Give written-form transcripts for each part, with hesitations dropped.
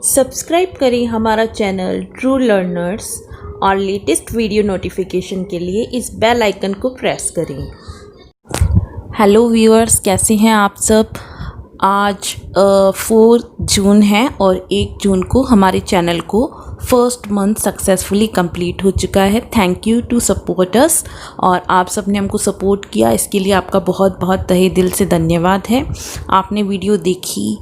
Subscribe करें हमारा channel true learners और लेटेस्ट वीडियो नोटिफिकेशन के लिए इस बेल आइकन को प्रेस करें। हेलो व्यूअर्स, कैसे हैं आप सब। आज 4 जून है और 1 जून को हमारे चैनल को फर्स्ट मंथ सक्सेसफुली कंप्लीट हो चुका है। Thank you to supporters. और आप सब ने हमको सपोर्ट किया, इसके लिए आपका बहुत बहुत तहे दिल से धन्यवाद है। आपने वीडियो देखी,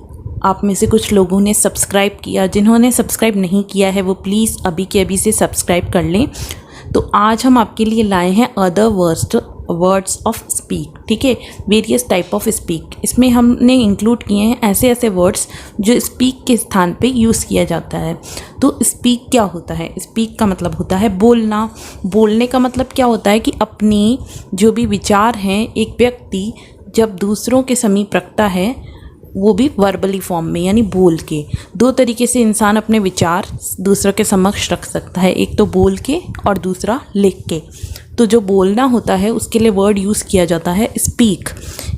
आप में से कुछ लोगों ने सब्सक्राइब किया, जिन्होंने सब्सक्राइब नहीं किया है वो प्लीज़ अभी के अभी से सब्सक्राइब कर लें। तो आज हम आपके लिए लाए हैं अदर वर्ड्स ऑफ स्पीक, ठीक है, वेरियस टाइप ऑफ स्पीक। इसमें हमने इंक्लूड किए हैं ऐसे ऐसे वर्ड्स जो स्पीक के स्थान पे यूज़ किया जाता है। तो स्पीक क्या होता है? स्पीक का मतलब होता है बोलना। बोलने का मतलब क्या होता है कि अपनी जो भी विचार हैं एक व्यक्ति जब दूसरों के समीप रखता है, वो भी वर्बली फॉर्म में, यानी बोल के। 2 तरीके से इंसान अपने विचार दूसरों के समक्ष रख सकता है, एक तो बोल के और दूसरा लिख के। तो जो बोलना होता है उसके लिए वर्ड यूज़ किया जाता है स्पीक।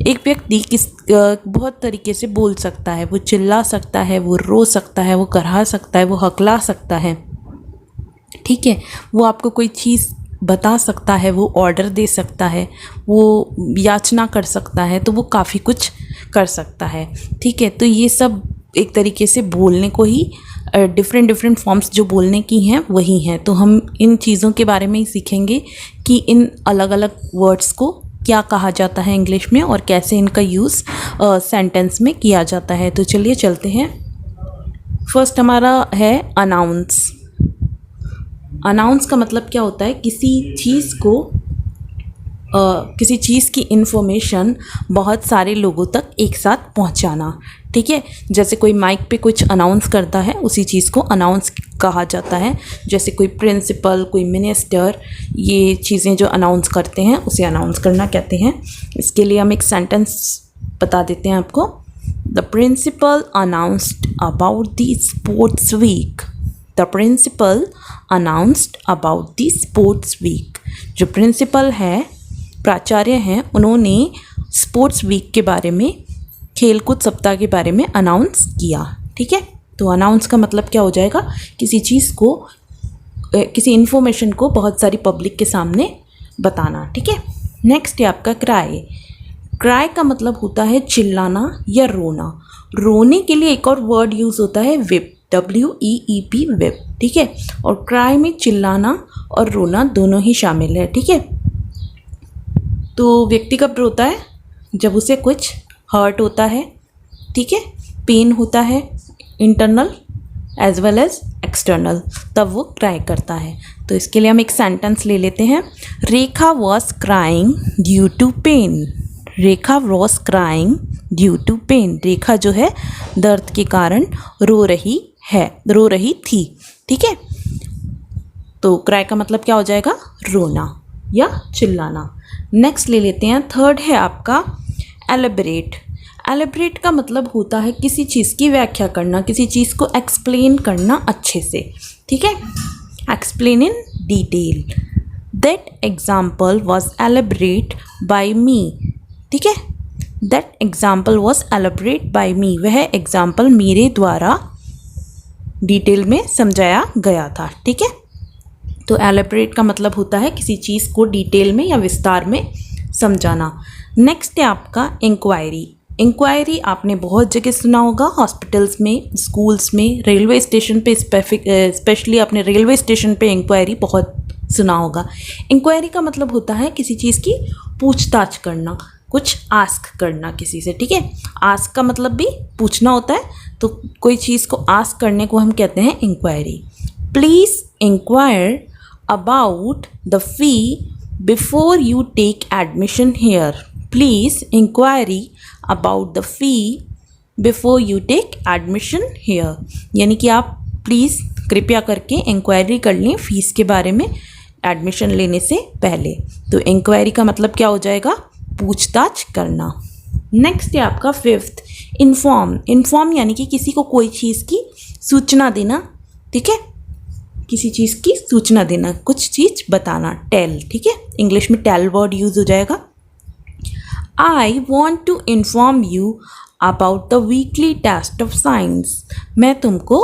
एक व्यक्ति बहुत तरीके से बोल सकता है, वो चिल्ला सकता है, वो रो सकता है, वो करहा सकता है, वो हकला सकता है, ठीक है, वो आपको कोई चीज़ बता सकता है, वो ऑर्डर दे सकता है, वो याचना कर सकता है, तो वो काफ़ी कुछ कर सकता है, ठीक है। तो ये सब एक तरीके से बोलने को ही डिफरेंट फॉर्म्स जो बोलने की हैं वही हैं। तो हम इन चीज़ों के बारे में ही सीखेंगे कि इन अलग अलग वर्ड्स को क्या कहा जाता है इंग्लिश में और कैसे इनका यूज़ सेंटेंस में किया जाता है। तो चलिए चलते हैं। फर्स्ट हमारा है अनाउंस। अनाउंस का मतलब क्या होता है? किसी चीज़ की इन्फॉर्मेशन बहुत सारे लोगों तक एक साथ पहुंचाना, ठीक है। जैसे कोई माइक पे कुछ अनाउंस करता है, उसी चीज़ को अनाउंस कहा जाता है। जैसे कोई प्रिंसिपल, कोई मिनिस्टर, ये चीज़ें जो अनाउंस करते हैं उसे अनाउंस करना कहते हैं। इसके लिए हम एक सेंटेंस बता देते हैं आपको। The principal announced about the sports week. The principal announced about the sports week. जो प्रिंसिपल है, प्राचार्य हैं, उन्होंने स्पोर्ट्स वीक के बारे में, खेलकूद सप्ताह के बारे में अनाउंस किया, ठीक है। तो अनाउंस का मतलब क्या हो जाएगा? किसी चीज़ को, किसी इन्फॉर्मेशन को बहुत सारी पब्लिक के सामने बताना, ठीक है। नेक्स्ट है आपका क्राई। क्राई का मतलब होता है चिल्लाना या रोना। रोने के लिए एक और वर्ड यूज़ होता है विप, WEEP, विप, ठीक है। और क्राई में चिल्लाना और रोना दोनों ही शामिल है, ठीक है। तो व्यक्ति कब रोता है? जब उसे कुछ हर्ट होता है, ठीक है, पेन होता है, internal as well as external, तब वो क्राई करता है। तो इसके लिए हम एक सेंटेंस ले लेते हैं। Rekha was crying due to pain. Rekha was crying due to pain. Rekha जो है दर्द के कारण रो रही थी, ठीक है। तो क्राई का मतलब क्या हो जाएगा? रोना या चिल्लाना। नेक्स्ट ले लेते हैं। थर्ड है आपका एलेबरेट। एलेबरेट का मतलब होता है किसी चीज़ की व्याख्या करना, किसी चीज़ को एक्सप्लेन करना अच्छे से, ठीक है। Explain in detail. That example was elaborate by me, ठीक है। That example was elaborate by me. वह एग्जाम्पल मेरे द्वारा डिटेल में समझाया गया था, ठीक है। तो एलेबरेट का मतलब होता है किसी चीज़ को डिटेल में या विस्तार में समझाना। नेक्स्ट है आपका इंक्वायरी। इंक्वायरी आपने बहुत जगह सुना होगा, हॉस्पिटल्स में, स्कूल्स में, रेलवे स्टेशन पे, स्पेशली आपने रेलवे स्टेशन पे इंक्वायरी बहुत सुना होगा। इंक्वायरी का मतलब होता है किसी चीज़ की पूछताछ करना, कुछ आस्क करना किसी से, ठीक है। आस्क का मतलब भी पूछना होता है, तो कोई चीज़ को आस्क करने को हम कहते हैं inquiry. Please inquire about the fee before you take admission here. Please inquiry about the fee before you take admission here. यानी कि आप प्लीज़ कृपया करके इंक्वायरी कर लें फीस के बारे में एडमिशन लेने से पहले। तो इंक्वायरी का मतलब क्या हो जाएगा? पूछताछ करना। नेक्स्ट है आपका फिफ्थ इन्फॉर्म। इन्फॉर्म यानी कि किसी को कोई चीज़ की सूचना देना, ठीक है, किसी चीज़ की सूचना देना, कुछ चीज़ बताना, टेल, ठीक है। इंग्लिश में टेल वर्ड यूज़ हो जाएगा। I want to inform you about the weekly test of science. मैं तुमको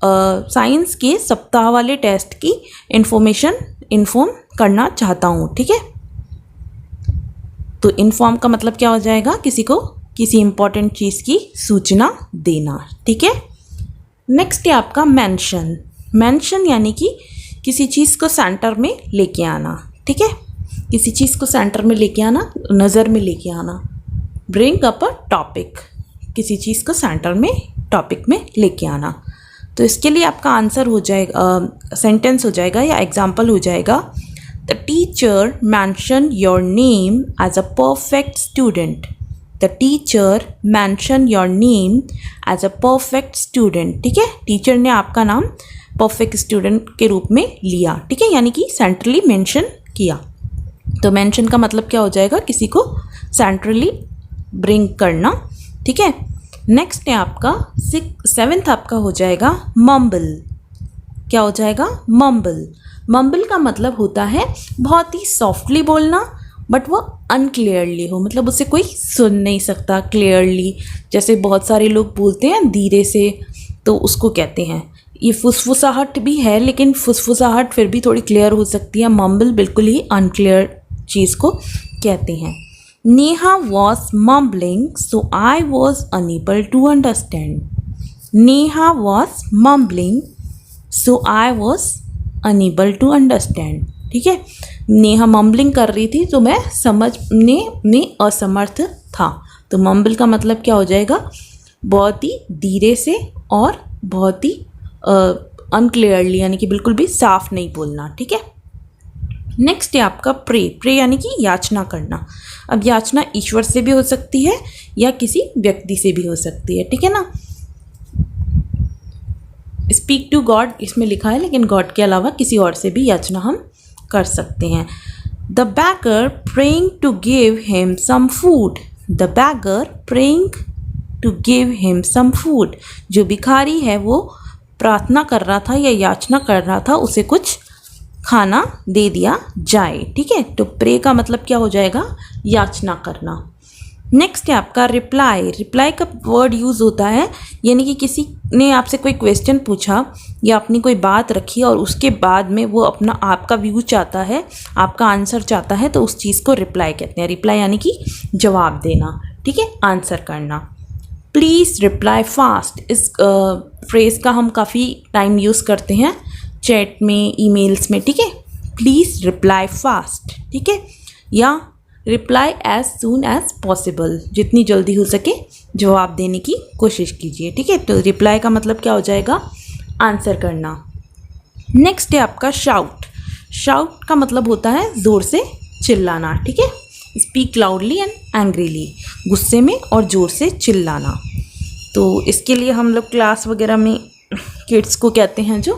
साइंस के सप्ताह वाले टेस्ट की इन्फॉर्म करना चाहता हूँ। ठीक है, तो इन्फॉर्म का मतलब क्या हो जाएगा, किसी को किसी इंपॉर्टेंट चीज़ की सूचना देना। ठीक है, नेक्स्ट है आपका मेंशन। मेंशन यानी कि किसी चीज़ को सेंटर में लेके आना। ठीक है, किसी चीज़ को सेंटर में लेके आना, नज़र में लेके आना। ब्रिंग अप अ टॉपिक, किसी चीज़ को सेंटर में टॉपिक में लेके आना। तो इसके लिए आपका आंसर हो जाएगा, सेंटेंस हो जाएगा या एग्जाम्पल हो जाएगा, the teacher mention your name as a perfect student. The teacher mention your name as a perfect student. ठीक है, टीचर ने आपका नाम परफेक्ट स्टूडेंट के रूप में लिया। ठीक है, यानी कि सेंट्रली मेंशन किया। तो मेंशन का मतलब क्या हो जाएगा, किसी को सेंट्रली ब्रिंग करना। ठीक है, नेक्स्ट है आपका 7th आपका हो जाएगा मम्बल। क्या हो जाएगा, मम्बल। मम्बल का मतलब होता है बहुत ही सॉफ्टली बोलना, बट वो अनक्लियरली हो, मतलब उसे कोई सुन नहीं सकता क्लियरली। जैसे बहुत सारे लोग बोलते हैं धीरे से, तो उसको कहते हैं, ये फुसफुसाहट भी है, लेकिन फुसफुसाहट फिर भी थोड़ी क्लियर हो सकती है। मम्बल बिल्कुल ही अनक्लियर चीज़ को कहते हैं। Neha was mumbling so I was unable to understand. Neha was mumbling so I was unable to understand. ठीक है, नेहा मम्बलिंग कर रही थी तो मैं समझने में असमर्थ था। तो मम्बल का मतलब क्या हो जाएगा, बहुत ही धीरे से और बहुत ही अनक्लियरली, यानी कि बिल्कुल भी साफ नहीं बोलना। ठीक है, नेक्स्ट है आपका प्रे। प्रे यानी कि याचना करना। अब याचना ईश्वर से भी हो सकती है या किसी व्यक्ति से भी हो सकती है। ठीक है ना, स्पीक टू गॉड इसमें लिखा है, लेकिन गॉड के अलावा किसी और से भी याचना हम कर सकते हैं। The beggar praying to give him some food. The beggar praying to give him some food. जो भिखारी है वो प्रार्थना कर रहा था या याचना कर रहा था उसे कुछ खाना दे दिया जाए। ठीक है, तो प्रे का मतलब क्या हो जाएगा, याचना करना। नेक्स्ट है आपका रिप्लाई। रिप्लाई का वर्ड यूज़ होता है, यानी कि किसी ने आपसे कोई क्वेश्चन पूछा या अपनी कोई बात रखी और उसके बाद में वो अपना आपका व्यू चाहता है, आपका आंसर चाहता है, तो उस चीज़ को रिप्लाई कहते हैं। रिप्लाई यानी कि जवाब देना। ठीक है, आंसर करना। प्लीज़ रिप्लाई फास्ट, इस फ्रेज़ का हम काफ़ी टाइम यूज़ करते हैं चैट में, ईमेल्स में। ठीक है, प्लीज़ रिप्लाई फास्ट। ठीक है, या reply as soon as possible, जितनी जल्दी हो सके जवाब देने की कोशिश कीजिए। ठीक है, तो रिप्लाई का मतलब क्या हो जाएगा, आंसर करना। नेक्स्ट है आपका शाउट। शाउट का मतलब होता है ज़ोर से चिल्लाना। ठीक है, स्पीक लाउडली एंड एंग्रीली, गुस्से में और ज़ोर से चिल्लाना। तो इसके लिए हम लोग क्लास वगैरह में किड्स को कहते हैं, जो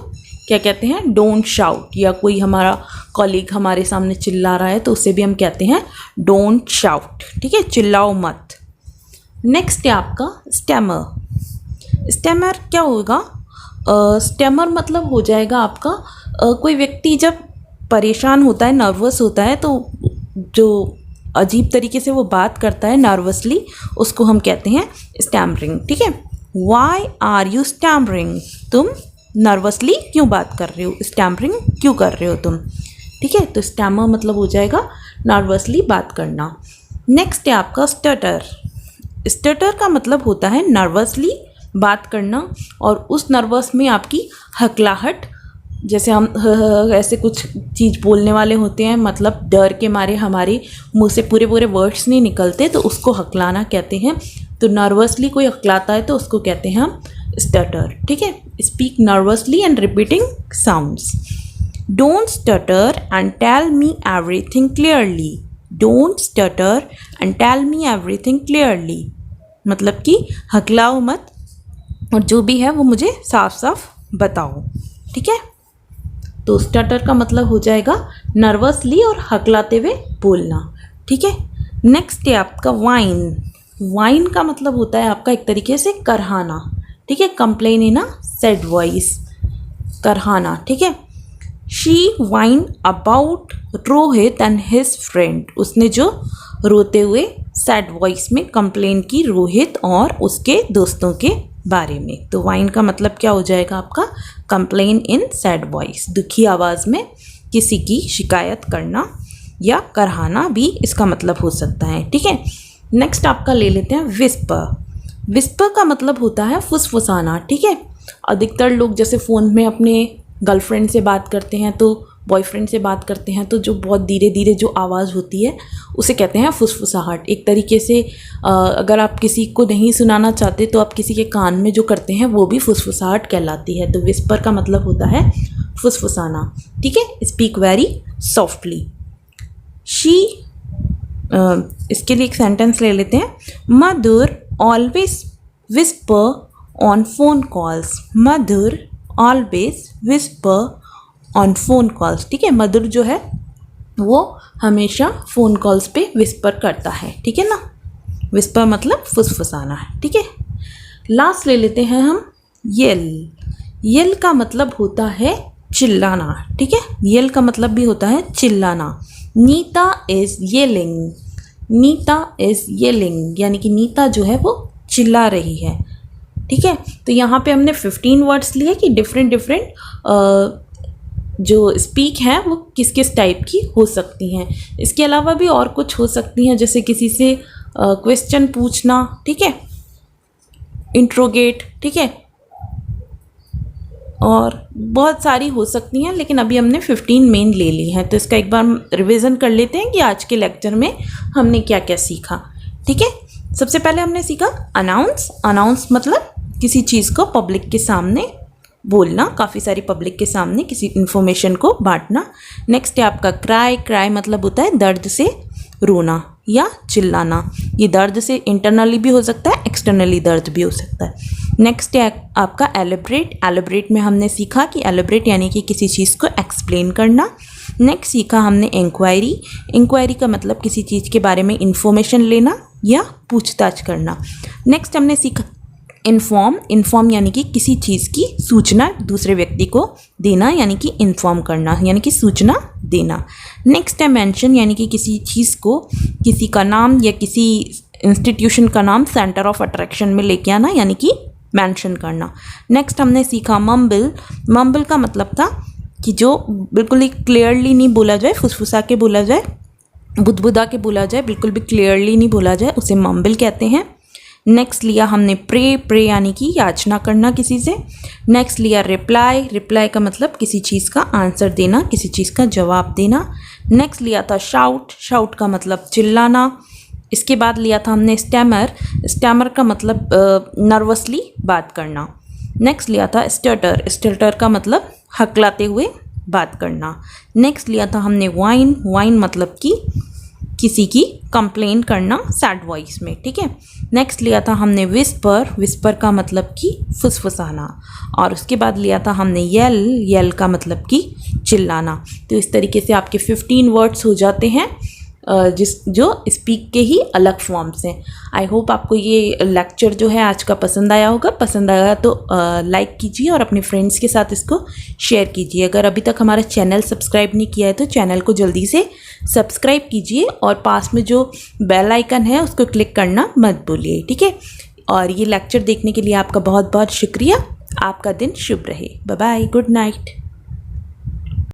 क्या कहते हैं, डोंट शाउट। या कोई हमारा कॉलीग हमारे सामने चिल्ला रहा है तो उसे भी हम कहते हैं डोंट शाउट। ठीक है, चिल्लाओ मत। नेक्स्ट है आपका स्टैमर। स्टैमर क्या होगा, स्टैमर मतलब हो जाएगा आपका कोई व्यक्ति जब परेशान होता है, नर्वस होता है, तो जो अजीब तरीके से वो बात करता है नर्वसली, उसको हम कहते हैं स्टैमरिंग। ठीक है, वाई आर यू स्टैमरिंग, तुम नर्वसली क्यों बात कर रहे हो, स्टैमरिंग क्यों कर रहे हो तुम। ठीक है, तो स्टैमर मतलब हो जाएगा नर्वसली बात करना। नेक्स्ट है आपका स्टटर। स्टटर का मतलब होता है नर्वसली बात करना, और उस नर्वस में आपकी हकलाहट, जैसे हम ऐसे कुछ चीज़ बोलने वाले होते हैं, मतलब डर के मारे हमारे मुंह से पूरे वर्ड्स नहीं निकलते, तो उसको हकलाना कहते हैं। तो नर्वसली कोई हकलाता है तो उसको कहते हैं हम स्टटर। ठीक है, speak nervously and repeating sounds. Don't stutter and tell me everything clearly. Don't stutter and tell me everything clearly, मतलब कि हकलाओ मत और जो भी है वो मुझे साफ साफ बताओ। ठीक है, तो स्टटर का मतलब हो जाएगा नर्वसली और हकलाते हुए बोलना। ठीक है, नेक्स्ट है आपका वाइन। वाइन का मतलब होता है आपका एक तरीके से करहाना। ठीक है, complain in a sad voice, करहाना। ठीक है, she whine about Rohit and his friend. उसने जो रोते हुए सैड वॉइस में कंप्लेन की रोहित और उसके दोस्तों के बारे में। तो वाइन का मतलब क्या हो जाएगा आपका, कंप्लेन इन सैड वॉइस, दुखी आवाज़ में किसी की शिकायत करना या कराना भी इसका मतलब हो सकता है। ठीक है, नेक्स्ट आपका ले लेते हैं विस्पर। विस्पर का मतलब होता है फुसफुसाना। ठीक है, अधिकतर लोग जैसे फ़ोन में अपने गर्लफ्रेंड से बात करते हैं तो बॉयफ्रेंड से बात करते हैं तो जो बहुत धीरे धीरे जो आवाज़ होती है उसे कहते हैं फुसफुसाहट। एक तरीके से अगर आप किसी को नहीं सुनाना चाहते तो आप किसी के कान में जो करते हैं वो भी फुसफुसाहट कहलाती है। तो विस्पर का मतलब होता है फुसफुसाना। ठीक है, स्पीक वेरी सॉफ्टली। शी, इसके लिए एक सेंटेंस ले लेते हैं, mother always whisper on phone calls. Mother always whisper on phone calls. ठीक है, मदर जो है वो हमेशा फ़ोन कॉल्स पे विस्पर करता है। ठीक है ना, विस्पर मतलब फुसफुसाना है। ठीक है, लास्ट ले लेते हैं हम येल। येल का मतलब होता है चिल्लाना। ठीक है, येल का मतलब भी होता है चिल्लाना। Nita is yelling. Nita is yelling यानी कि नीता जो है वो चिल्ला रही है। ठीक है, तो यहाँ पे हमने 15 वर्ड्स लिए कि डिफरेंट जो स्पीक हैं वो किस किस टाइप की हो सकती हैं। इसके अलावा भी और कुछ हो सकती हैं, जैसे किसी से क्वेश्चन पूछना। ठीक है, इंट्रोगेट। ठीक है, और बहुत सारी हो सकती हैं, लेकिन अभी हमने 15 मेन ले ली हैं। तो इसका एक बार रिवीजन कर लेते हैं कि आज के लेक्चर में हमने क्या क्या सीखा। ठीक है, सबसे पहले हमने सीखा अनाउंस। अनाउंस मतलब किसी चीज़ को पब्लिक के सामने बोलना, काफ़ी सारी पब्लिक के सामने किसी इन्फॉर्मेशन को बांटना। नेक्स्ट है आपका क्राई। क्राई मतलब होता है दर्द से रोना या चिल्लाना। ये दर्द से इंटरनली भी हो सकता है, एक्सटर्नली दर्द भी हो सकता है। नेक्स्ट है आपका एलिब्रेट। एलिब्रेट में हमने सीखा कि एलिब्रेट यानी कि किसी चीज़ को एक्सप्लेन करना। नेक्स्ट सीखा हमने इंक्वायरी। इंक्वायरी का मतलब किसी चीज़ के बारे में इंफॉर्मेशन लेना या पूछताछ करना। नेक्स्ट हमने सीखा इन्फॉर्म। इन्फॉर्म यानी कि किसी चीज़ की सूचना दूसरे व्यक्ति को देना, यानी कि इन्फॉर्म करना यानी कि सूचना देना। नेक्स्ट है मेंशन यानी कि किसी चीज़ को, किसी का नाम या किसी इंस्टीट्यूशन का नाम सेंटर ऑफ अट्रैक्शन में लेके आना, यानी कि मेंशन करना। नेक्स्ट हमने सीखा मम्बल। मम्बल का मतलब था कि जो बिल्कुल ही क्लियरली नहीं बोला जाए, फुसफुसा के बोला जाए, बुदबुदा के बोला जाए, बिल्कुल भी क्लियरली नहीं बोला जाए, उसे मम्बल कहते हैं। नेक्स्ट लिया हमने प्रे। प्रे यानी कि याचना करना किसी से। नेक्स्ट लिया रिप्लाई। रिप्लाई का मतलब किसी चीज़ का आंसर देना, किसी चीज़ का जवाब देना। नेक्स्ट लिया था शाउट। शाउट का मतलब चिल्लाना। इसके बाद लिया था हमने स्टैमर। स्टैमर का मतलब नर्वसली बात करना। नेक्स्ट लिया था स्टटर। स्टटर का मतलब हकलाते हुए बात करना। नेक्स्ट लिया था हमने वाइन। वाइन मतलब कि किसी की कंप्लेन करना सैड वॉइस में। ठीक है, नेक्स्ट लिया था हमने विस्पर। विस्पर का मतलब कि फुसफुसाना। और उसके बाद लिया था हमने येल। येल का मतलब कि चिल्लाना। तो इस तरीके से आपके 15 वर्ड्स हो जाते हैं जो स्पीक के ही अलग फॉर्म्स हैं। आई होप आपको ये लेक्चर जो है आज का पसंद आया होगा। पसंद आया तो लाइक कीजिए और अपने फ्रेंड्स के साथ इसको शेयर कीजिए। अगर अभी तक हमारा चैनल सब्सक्राइब नहीं किया है तो चैनल को जल्दी से सब्सक्राइब कीजिए और पास में जो बेल आइकन है उसको क्लिक करना मत भूलिए। ठीक है, और ये लेक्चर देखने के लिए आपका बहुत बहुत शुक्रिया। आपका दिन शुभ रहे। Bye bye, good night.